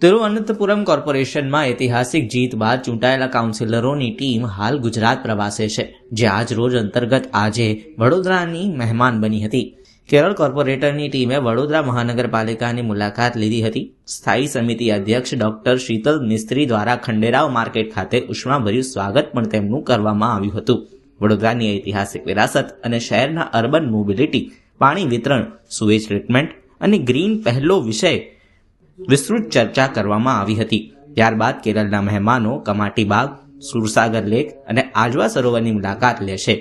તિરુવનંતપુરમ કોર્પોરેશનમાં ઐતિહાસિક જીત બાદ ચૂંટાયેલા કાઉન્સિલરોની ટીમ હાલ ગુજરાત પ્રવાસે છે, જે આજ રોજ અંતર્ગત આજે વડોદરાની મહેમાન બની હતી. કેરળ કોર્પોરેટરની ટીમે વડોદરા મહાનગરપાલિકાની મુલાકાત લીધી હતી. સ્થાયી સમિતિ અધ્યક્ષ ડોક્ટર શીતલ મિસ્ત્રી દ્વારા ખંડેરાવ માર્કેટ ખાતે ઉષ્માભર્યું સ્વાગત પણ તેમનું કરવામાં આવ્યું હતું. વડોદરાની ઐતિહાસિક વિરાસત અને શહેરના અર્બન મોબિલિટી, પાણી વિતરણ, સુએજ ટ્રીટમેન્ટ અને ગ્રીન પહેલો વિષય વિસ્તૃત ચર્ચા કરવામાં આવી હતી. ત્યારબાદ કેરળના મહેમાનો કમાટી બાગ, સુરસાગર લેક અને આજવા સરોવરની મુલાકાત લેશે.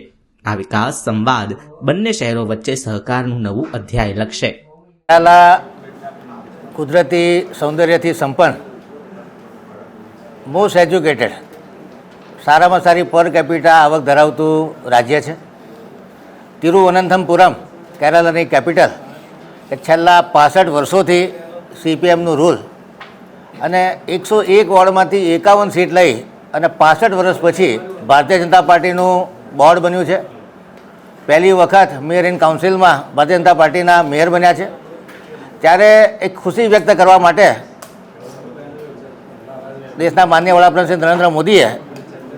આ વિકાસ સંવાદ બંને શહેરો વચ્ચે સહકારનું નવું અધ્યાય લખશે. કુદરતી સૌંદર્યથી સંપન્ન, મોસ્ટ એજ્યુકેટેડ, સારામાં સારી પર કેપિટા આવક ધરાવતું રાજ્ય છે. તિરુવનંતપુરમ કેરળની કેપિટલ એ છેલ્લા 65 વર્ષોથી CPMનું રૂલ અને 101 વોર્ડમાંથી 51 સીટ લઈ અને 65 વર્ષ પછી ભારતીય જનતા પાર્ટીનું બોર્ડ બન્યું છે. પહેલી વખત મેયર ઇન કાઉન્સિલમાં ભારતીય જનતા પાર્ટીના મેયર બન્યા છે. ત્યારે એક ખુશી વ્યક્ત કરવા માટે દેશના માનનીય વડાપ્રધાન શ્રી નરેન્દ્ર મોદીએ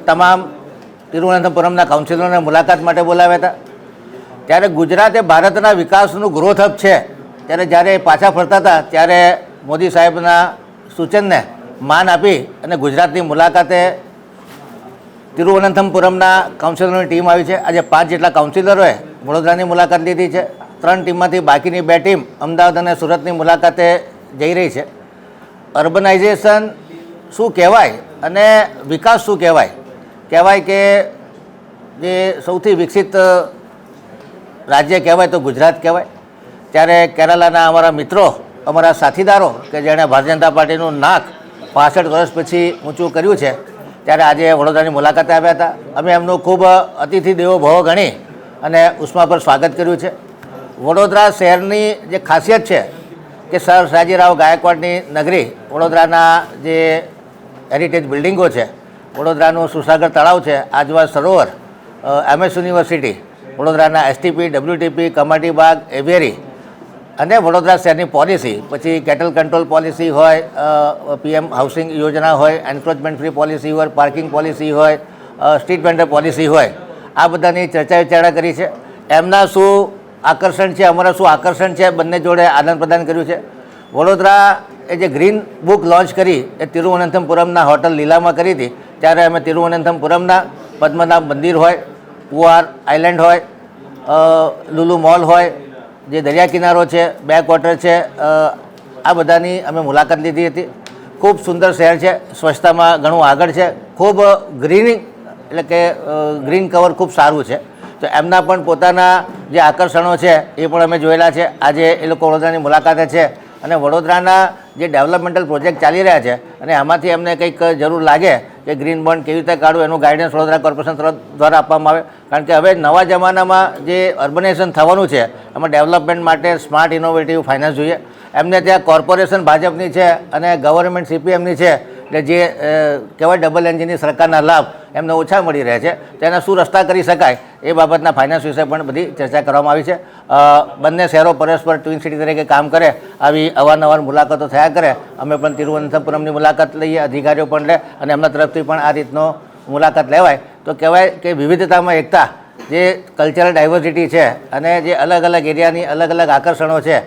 તમામ તિરુવનંતપુરમના કાઉન્સિલરોને મુલાકાત માટે બોલાવ્યા હતા. ત્યારે ગુજરાત એ ભારતના વિકાસનું ગ્રોથ હબ છે. જ્યારે પાછા ફરતા હતા ત્યારે મોદી સાહેબના સૂચનને માન આપી અને ગુજરાતની મુલાકાતે તિરુવનંતપુરમના કાઉન્સિલરોની ટીમ આવી છે. આજે 5 જેટલા કાઉન્સિલરોએ વડોદરાની મુલાકાત લીધી છે. 3 ટીમમાંથી બાકીની 2 ટીમ અમદાવાદ અને સુરતની મુલાકાતે જઈ રહી છે. અર્બનાઇઝેશન શું કહેવાય અને વિકાસ શું કહેવાય? કહેવાય કે જે સૌથી વિકસિત રાજ્ય કહેવાય તો ગુજરાત કહેવાય. ત્યારે કેરાલાના અમારા મિત્રો, અમારા સાથીદારો કે જેણે ભારતીય જનતા પાર્ટીનું નાક 65 વર્ષ પછી ઊંચું કર્યું છે, ત્યારે આજે વડોદરાની મુલાકાતે આવ્યા હતા. અમે એમનું ખૂબ અતિથિ દેવો ભવ ગણી અને ઉષ્માભર સ્વાગત કર્યું છે. વડોદરા શહેરની જે ખાસિયત છે કે સર સયાજીરાવ ગાયકવાડની નગરી, વડોદરાના જે હેરિટેજ બિલ્ડિંગો છે, વડોદરાનું સુરસાગર તળાવ છે, આજવા સરોવર, MS યુનિવર્સિટી, વડોદરાના STP, WTP, કમાટી બાગ, એવિયરી અને વડોદરા શહેરની પોલિસી, પછી કેટલ કંટ્રોલ પોલિસી હોય, PM હાઉસિંગ યોજના હોય, એન્ક્રોચમેન્ટ ફ્રી પોલિસી હોય, પાર્કિંગ પોલિસી હોય, સ્ટ્રીટ વેન્ડર પોલિસી હોય, આ બધાની ચર્ચા વિચારણા કરી છે. એમના શું આકર્ષણ છે, અમારા શું આકર્ષણ છે, બંને જોડે આદાન પ્રદાન કર્યું છે. વડોદરા એ જે ગ્રીન બુક લોન્ચ કરી એ તિરુવનંતપુરમના હોટલ લીલામાં કરી હતી. ત્યારે અમે તિરુવનંતપુરમના પદ્મનાભ મંદિર હોય, પુઆર આઇલેન્ડ હોય, લુલુ મોલ હોય, જે દરિયા કિનારો છે, બેક વોટર છે, આ બધાની અમે મુલાકાત લીધી હતી. ખૂબ સુંદર શહેર છે, સ્વચ્છતામાં ઘણું આગળ છે, ખૂબ ગ્રીનિંગ એટલે કે ગ્રીન કવર ખૂબ સારું છે. તો એમના પણ પોતાના જે આકર્ષણો છે એ પણ અમે જોયેલા છે. આજે એ લોકો વડોદરાની મુલાકાતે છે અને વડોદરાના જે ડેવલપમેન્ટલ પ્રોજેક્ટ ચાલી રહ્યા છે અને આમાંથી એમને કંઈક જરૂર લાગે કે ગ્રીન બોન્ડ કેવી રીતે કાઢવું, એનું ગાઈડન્સ વડોદરા કોર્પોરેશન દ્વારા આપવામાં આવે. કારણ કે હવે નવા જમાનામાં જે અર્બનાઇઝેશન થવાનું છે એમાં ડેવલપમેન્ટ માટે સ્માર્ટ ઇનોવેટિવ ફાઇનાન્સ જોઈએ. એમને ત્યાં કોર્પોરેશન ભાજપની છે અને ગવર્મેન્ટ CPMની છે, એટલે જે કહેવાય ડબલ એન્જિનની સરકારના લાભ એમને ઓછા મળી રહે છે. તેના શું રસ્તા કરી શકાય એ બાબતના ફાઇનાન્સ વિશે પણ બધી ચર્ચા કરવામાં આવી છે. બંને શહેરો પરસ્પર ટ્વિન સિટી તરીકે કામ કરે, આવી અવારનવાર મુલાકાતો થયા કરે. અમે પણ તિરુવનંતપુરમની મુલાકાત લઈએ, અધિકારીઓ પણ લે અને એમના તરફથી પણ આ રીતનો મુલાકાત લેવાય. તો કહેવાય કે વિવિધતામાં એકતા, જે કલ્ચરલ ડાયવર્સિટી છે અને જે અલગ અલગ એરિયાની અલગ અલગ આકર્ષણો છે,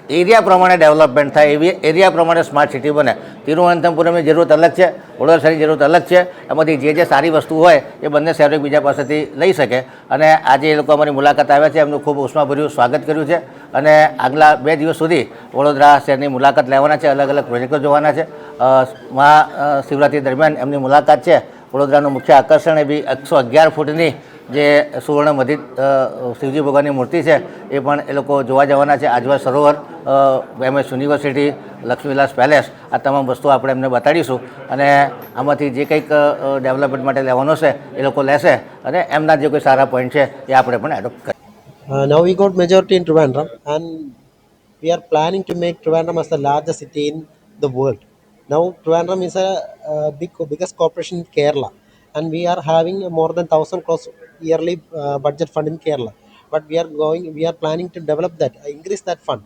એરિયા પ્રમાણે ડેવલપમેન્ટ થાય, એવી એરિયા પ્રમાણે સ્માર્ટ સિટી બને. તિરુવનંતપુરમની જરૂરત અલગ છે, વડોદરા શહેરની જરૂરત અલગ છે. એમાંથી જે સારી વસ્તુ હોય એ બંને શહેરો એકબીજા પાસેથી લઈ શકે. અને આજે એ લોકો અમારી મુલાકાત આવ્યા છે, એમનું ખૂબ ઉષ્માભર્યું સ્વાગત કર્યું છે. અને આગલા 2 દિવસ સુધી વડોદરા શહેરની મુલાકાત લેવાના છે, અલગ અલગ પ્રોજેક્ટો જોવાના છે. મહાશિવરાત્રિ દરમિયાન એમની મુલાકાત છે. વડોદરાનું મુખ્ય આકર્ષણ એવી 111 ફૂટની જે સુવર્ણમધિત શિવજી ભગવાનની મૂર્તિ છે એ પણ એ લોકો જોવા જવાના છે. આજવા સરોવર, MS યુનિવર્સિટી, લક્ષ્મીવિલાસ પેલેસ, આ તમામ વસ્તુઓ આપણે એમને બતાડીશું અને આમાંથી જે કંઈક ડેવલપમેન્ટ માટે લેવાનો છે એ લોકો લેશે અને એમના જે કોઈ સારા પોઈન્ટ છે એ આપણે પણ એડોપ્ટ કરીએ. Now we got majority in Trivandrum and we are planning to make Trivandrum as the largest city in the world. Now Trivandrum is a biggest corporation in Kerala and we are having more than 1,000 crores yearly budget fund in Kerala. But we are planning to develop that, increase that fund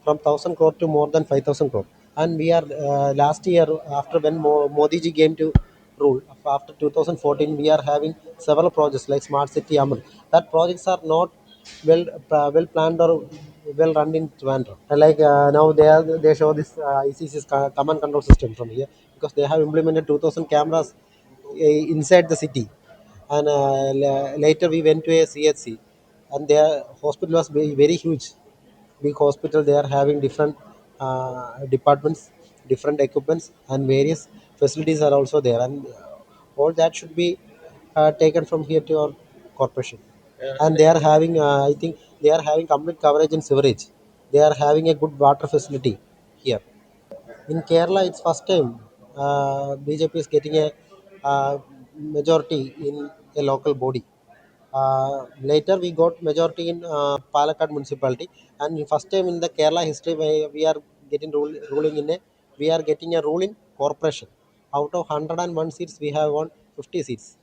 from 1,000 crore to more than 5,000 crore. And we are last year after when Modi ji came to rule after 2014, we are having several projects like Smart City Amal. That projects are not well planned or well run in Trivandrum. Like now they show this ICC's command control system from here because they have implemented 2,000 cameras inside the city. And later we went to a CHC, and their hospital was very huge, big hospital. They are having different departments, different equipments, and various facilities are also there, and all that should be taken from here to our corporation. And they are having I think they are having complete coverage in sewerage. They are having a good water facility here in Kerala. It's first time BJP is getting a majority in a local body. Later, we got majority in Palakkad municipality, and first time in the Kerala history, we are getting ruling in a we are getting a rule in corporation. Out of 101 seats, we have won 50 seats.